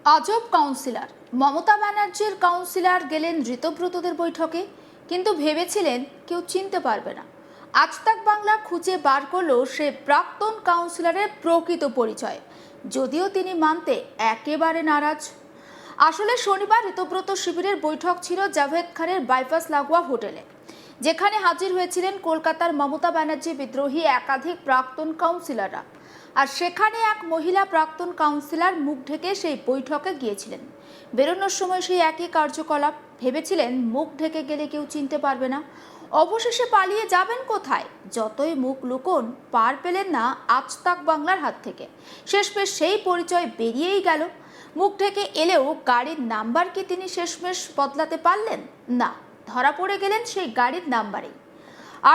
আজব কাউন্সিলর মমতা ব্যানার্জির কাউন্সিলর গেলেন ঋতব্রতদের বৈঠকে, কিন্তু ভেবেছিলেন কেউ চিনতে পারবে না। আজ তাক বাংলা খুঁজে বার করলো সে প্রাক্তন কাউন্সিলরের প্রকৃত পরিচয়, যদিও তিনি মানতে একেবারে নারাজ। আসলে শনিবার ঋতব্রত শিবিরের বৈঠক ছিল জাভেদ খানের বাইপাস লাগোয়া হোটেলে, যেখানে হাজির হয়েছিলেন কলকাতার মমতা ব্যানার্জি বিদ্রোহী একাধিক প্রাক্তন কাউন্সিলররা। আর সেখানে এক মহিলা প্রাক্তন কাউন্সিলর মুখ ঢেকে সেই বৈঠকে গিয়েছিলেন। বেরোনোর সময় সেই একই কার্যকলাপ। ভেবেছিলেন মুখ ঢেকে গেলে কেউ চিনতে পারবে না, অবশেষে পালিয়ে যাবেন কোথায়। যতই মুখ লুকোন, পার পেলেন না আজ তাক বাংলার হাত থেকে। শেষমেশ সেই পরিচয় বেরিয়েই গেল। মুখ ঢেকে এলেও গাড়ির নাম্বার কি তিনি শেষমেশ বদলাতে পারলেন না? ধরা পড়ে গেলেন সেই গাড়ির নাম্বারেই।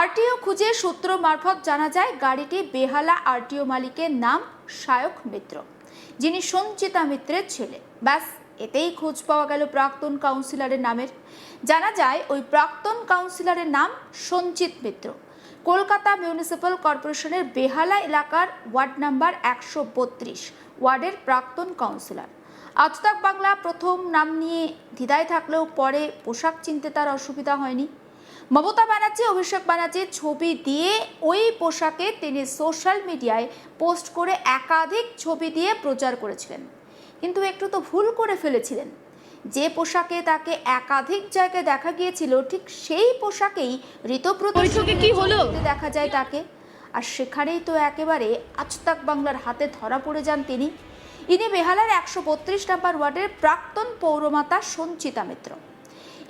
আরটিও খুঁজে সূত্র মারফত জানা যায় গাড়িটি বেহালা আরটিও মালিকের নাম সায়ক মিত্র, যিনি সঞ্চিতা মিত্রের ছেলে। ব্যাস, এতেই খোঁজ পাওয়া গেল প্রাক্তন কাউন্সিলরের নামের। জানা যায় ওই প্রাক্তন কাউন্সিলরের নাম সঞ্চিত মিত্র, কলকাতা মিউনিসিপ্যাল কর্পোরেশনের বেহালা এলাকার ওয়ার্ড নাম্বার 132 ওয়ার্ডের প্রাক্তন কাউন্সিলর। আজ তাক বাংলা প্রথম নাম নিয়ে দ্বিধায় থাকলেও পরে পোশাক চিনতে তার অসুবিধা হয়নি। মমতা ব্যানার্জি অভিষেক ব্যানার্জির ছবি দিয়ে ওই পোশাকে তিনি সোশ্যাল মিডিয়ায় পোস্ট করে একাধিক ছবি দিয়ে প্রচার করেছিলেন, কিন্তু একটু তো ভুল করে ফেলেছিলেন। যে পোশাকে তাকে একাধিক জায়গায় দেখা গিয়েছিল, ঠিক সেই পোশাকেই ঋতব্রত কি হলো দেখা যায় তাকে। আর সেখানেই তো একেবারে আজ তাক বাংলার হাতে ধরা পড়ে যান তিনি। ইনি বেহালার 132 নম্বর ওয়ার্ডের প্রাক্তন পৌরমাতা সঞ্চিতা মিত্র।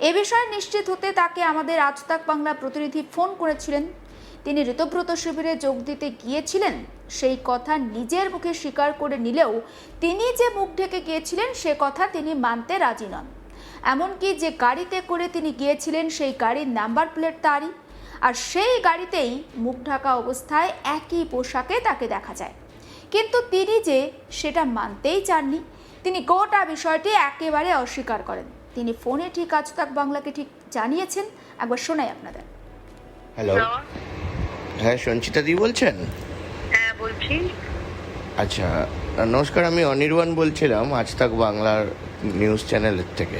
এ বিষয়ে নিশ্চিত হতে তাকে আমাদের আজ তাক বাংলা প্রতিনিধি ফোন করেছিলেন। তিনি ঋতব্রত শিবিরে যোগ দিতে গিয়েছিলেন সেই কথা নিজের মুখে স্বীকার করে নিলেও তিনি যে মুখ ঢেকে গিয়েছিলেন সে কথা তিনি মানতে রাজি নন। এমনকি যে গাড়িতে করে তিনি গিয়েছিলেন সেই গাড়ির নাম্বার প্লেট তারই, আর সেই গাড়িতেই মুখ ঢাকা অবস্থায় একই পোশাকে তাকে দেখা যায়। কিন্তু তিনি যে সেটা মানতেই চাননি। তিনি গোটা বিষয়টি একেবারে অস্বীকার করেন। তিনি ফোনে ঠিক আজ তাক বাংলাকে ঠিক জানিয়েছেন, একবার শোনাই আপনাদের। হ্যালো, হ্যাঁ সঞ্চিতা দি বলছেন? হ্যাঁ বলছি। আচ্ছা, নমস্কার, আমি অনির্বাণ বলছিলাম আজ তাক বাংলার নিউজ চ্যানেলের থেকে।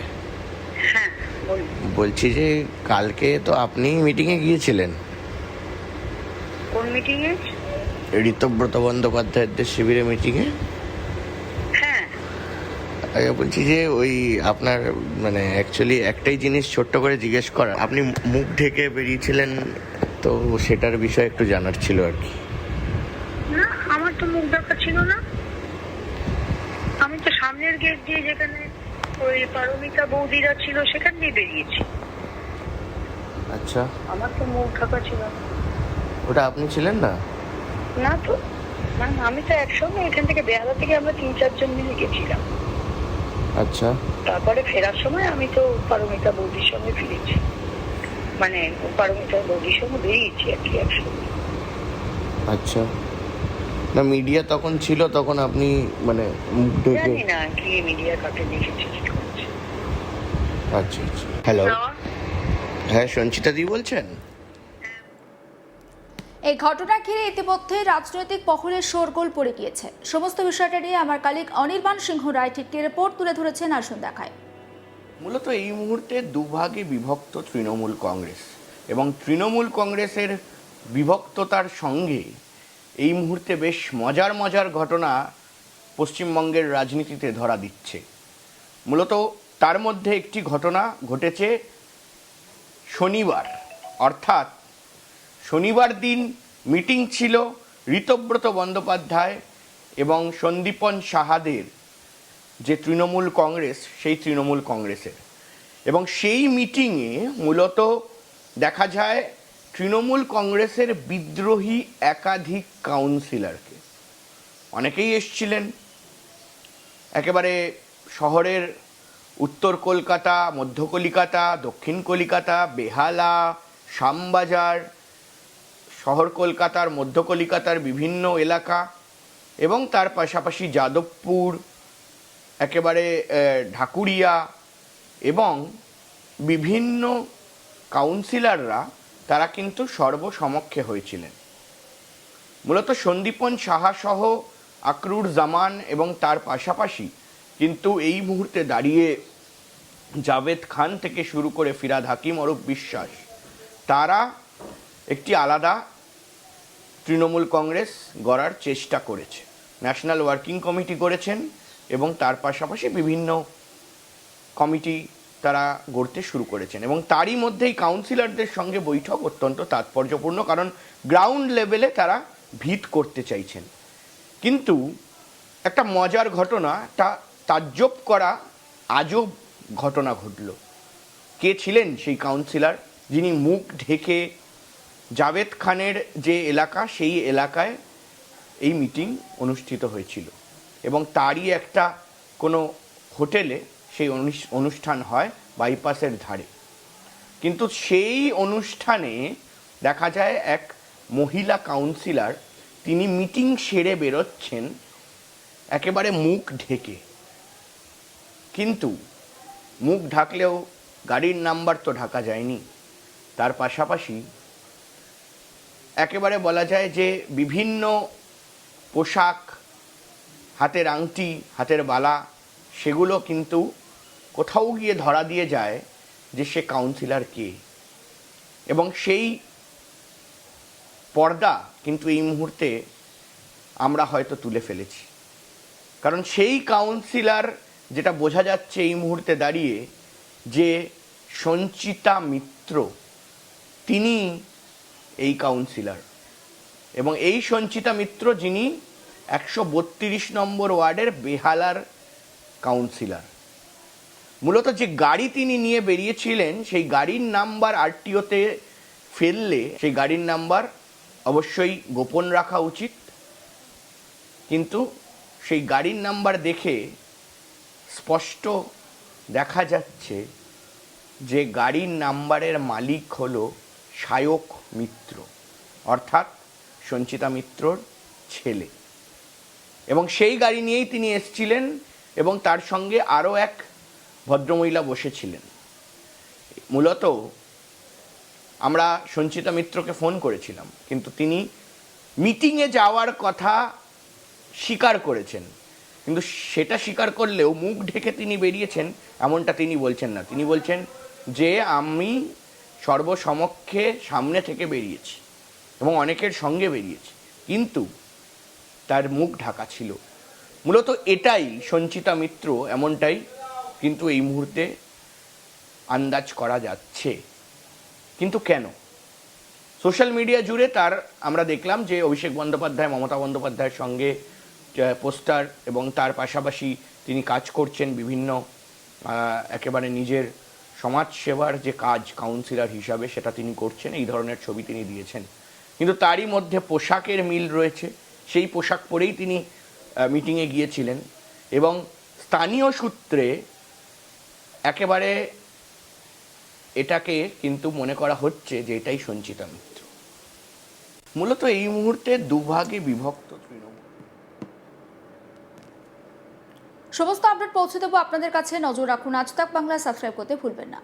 হ্যাঁ বলছি যে কালকে তো আপনি মিটিংয়ে গিয়েছিলেন, কোন মিটিংয়ে? ঋতব্রত বন্দ্যোপাধ্যায়ের শিবিরে মিটিংয়ে। হ্যাঁ বলছি যে ওই আপনার মানে অ্যাকচুয়ালি একটাই জিনিস ছোট্ট করে জিজ্ঞেস করা, আপনি মুখ ঢেকে বেরিয়েছিলেন, তো সেটার বিষয়ে একটু জানার ছিল আর কি। না, আমার তো মুখ দেখা ছিল না। আমি তো সামনের গেট দিয়ে, যেখানে ওই পারমিতা বৌদিরা ছিল সেখান দিয়ে বেরিয়েছি। আচ্ছা, আমার তো মুখ ঢাকা ছিল না। ওটা আপনি ছিলেন না? না তো, না আমি তো একসঙ্গে এখান থেকে বেহালা থেকে আমরা 3-4 জন মিলে গেছিলাম। আচ্ছা, তারপরে ফেরার সময় আমি তো পারমিতা বৌদির সঙ্গে ফিরেছি, মানে পারমিতা বৌদির সঙ্গে বেরিয়েছি আর কি একসঙ্গে। আচ্ছা, না মিডিয়া তখন ছিল, তখন আপনি মানে মুখ ঢেকে? জানি না কি মিডিয়া কাকে দেখেছি কি করছে। আচ্ছা আচ্ছা। হ্যালো, হ্যাঁ সঞ্চিতা দি বলছেন? এই ঘটনা ঘিরে ইতিমধ্যে রাজনৈতিক মহলে শোরগোল পড়ে গিয়েছে। সমস্ত বিষয়টা নিয়ে আমার কালিগ অনির্বাণ সিংহ রায় ঠিক রিপোর্ট তুলে ধরেছেন, আসুন দেখায়। মূলত এই মুহূর্তে দুভাগে বিভক্ত তৃণমূল কংগ্রেস, এবং তৃণমূল কংগ্রেসের বিভক্ততার সঙ্গে এই মুহূর্তে বেশ মজার মজার ঘটনা পশ্চিমবঙ্গের রাজনীতিতে ধরা দিচ্ছে। মূলত তার মধ্যে একটি ঘটনা ঘটেছে শনিবার, অর্থাৎ শনিবার দিন মিটিং ছিল ঋতব্রত বন্দ্যোপাধ্যায় এবং সন্দীপন সাহাদের, যে তৃণমূল কংগ্রেস, সেই তৃণমূল কংগ্রেসের। এবং সেই মিটিংয়ে মূলত দেখা যায় তৃণমূল কংগ্রেসের বিদ্রোহী একাধিক কাউন্সিলরকে, অনেকেই এসছিলেন একেবারে শহরের উত্তর কলকাতা, মধ্য কলিকাতা, দক্ষিণ কলিকাতা, বেহালা, শ্যামবাজার, শহর কলকাতার, মধ্য কলিকাতার বিভিন্ন এলাকা, এবং তার পাশাপাশি যাদবপুর, একেবারে ঢাকুরিয়া, এবং বিভিন্ন কাউন্সিলররা তারা কিন্তু সর্বসমক্ষে হয়েছিলেন। মূলত সন্দীপন সাহা সহ আকরুর জামান এবং তার পাশাপাশি কিন্তু এই মুহূর্তে দাঁড়িয়ে জাভেদ খান থেকে শুরু করে ফিরহাদ হাকিম, অরূপ বিশ্বাস, তারা একটি আলাদা তৃণমূল কংগ্রেস গড়ার চেষ্টা করেছে। ন্যাশনাল ওয়ার্কিং কমিটি করেছেন এবং তার পাশাপাশি বিভিন্ন কমিটি তারা গড়তে শুরু করেছেন, এবং তারই মধ্যেই কাউন্সিলরদের সঙ্গে বৈঠক অত্যন্ত তাৎপর্যপূর্ণ, কারণ গ্রাউন্ড লেভেলে তারা ভিত করতে চাইছেন। কিন্তু একটা মজার ঘটনা, তাজ্জব করা আজব ঘটনা ঘটল। কে ছিলেন সেই কাউন্সিলর যিনি মুখ ঢেকে জাভেদ খানের যে এলাকা, সেই এলাকায় এই মিটিং অনুষ্ঠিত হয়েছিল এবং তারই একটা কোনো হোটেলে সেই অনুষ্ঠান হয় বাইপাসের ধারে। কিন্তু সেই অনুষ্ঠানে দেখা যায় এক মহিলা কাউন্সিলর, তিনি মিটিং সেরে বেরোচ্ছেন একেবারে মুখ ঢেকে। কিন্তু মুখ ঢাকলেও গাড়ির নাম্বার তো ঢাকা যায়নি, তার পাশাপাশি একেবারে বলা যায় যে বিভিন্ন পোশাক, হাতের আংটি, হাতের বালা, সেগুলো কিন্তু কোথাও গিয়ে ধরা দিয়ে যায় যে সে কাউন্সিলর কে। এবং সেই পর্দা কিন্তু এই মুহূর্তে আমরা হয়তো তুলে ফেলেছি, কারণ সেই কাউন্সিলর, যেটা বোঝা যাচ্ছে এই মুহূর্তে দাঁড়িয়ে, যে সঞ্চিতা মিত্র, তিনি এই কাউন্সিলর। এবং এই সঞ্চিতা মিত্র, যিনি 132 নম্বর ওয়ার্ডের বেহালার কাউন্সিলর। মূলত যে গাড়ি তিনি নিয়ে বেরিয়েছিলেন, সেই গাড়ির নাম্বার আরটিওতে ফেললে সেই গাড়ির নাম্বার অবশ্যই গোপন রাখা উচিত, কিন্তু সেই গাড়ির নাম্বার দেখে স্পষ্ট দেখা যাচ্ছে যে গাড়ির নাম্বারের মালিক হলো সায়ক মিত্র, অর্থাৎ সঞ্চিতা মিত্রর ছেলে। এবং সেই গাড়ি নিয়েই তিনি এসেছিলেন এবং তার সঙ্গে আরও এক ভদ্রমহিলা বসেছিলেন। মূলত আমরা সঞ্চিতা মিত্রকে ফোন করেছিলাম, কিন্তু তিনি মিটিংয়ে যাওয়ার কথা স্বীকার করেছেন, কিন্তু সেটা স্বীকার করলেও মুখ ঢেকে তিনি বেরিয়েছেন এমনটা তিনি বলছেন না। তিনি বলছেন যে আমি সর্বসমক্ষে সামনে থেকে বেরিয়েছি এবং অনেকের সঙ্গে বেরিয়েছি, কিন্তু তার মুখ ঢাকা ছিল। মূলত এটাই সঞ্চিতা মিত্র, এমনটাই কিন্তু এই মুহূর্তে আন্দাজ করা যাচ্ছে। কিন্তু কেন? সোশ্যাল মিডিয়া জুড়ে তার আমরা দেখলাম যে অভিষেক বন্দ্যোপাধ্যায়, মমতা বন্দ্যোপাধ্যায়ের সঙ্গে পোস্টার, এবং তার পাশাপাশি তিনি কাজ করছেন বিভিন্ন একেবারে নিজের সমাজসেবার যে কাজ কাউন্সিলর হিসাবে, সেটা তিনি করছেন, এই ধরনের ছবি তিনি দিয়েছেন। কিন্তু তারই মধ্যে পোশাকের মিল রয়েছে, সেই পোশাক পরেই তিনি মিটিংয়ে গিয়েছিলেন এবং স্থানীয় সূত্রে একেবারে এটাকে কিন্তু মনে করা হচ্ছে যে এটাই সঞ্চিতা মিত্র। মূলত এই মুহূর্তে দুভাগে বিভক্ত তৃণমূল। সমস্ত আপডেট পৌঁছে দেবো আপনাদের কাছে, নজর রাখুন আজ তাক বাংলা, সাবস্ক্রাইব করতে ভুলবেন না।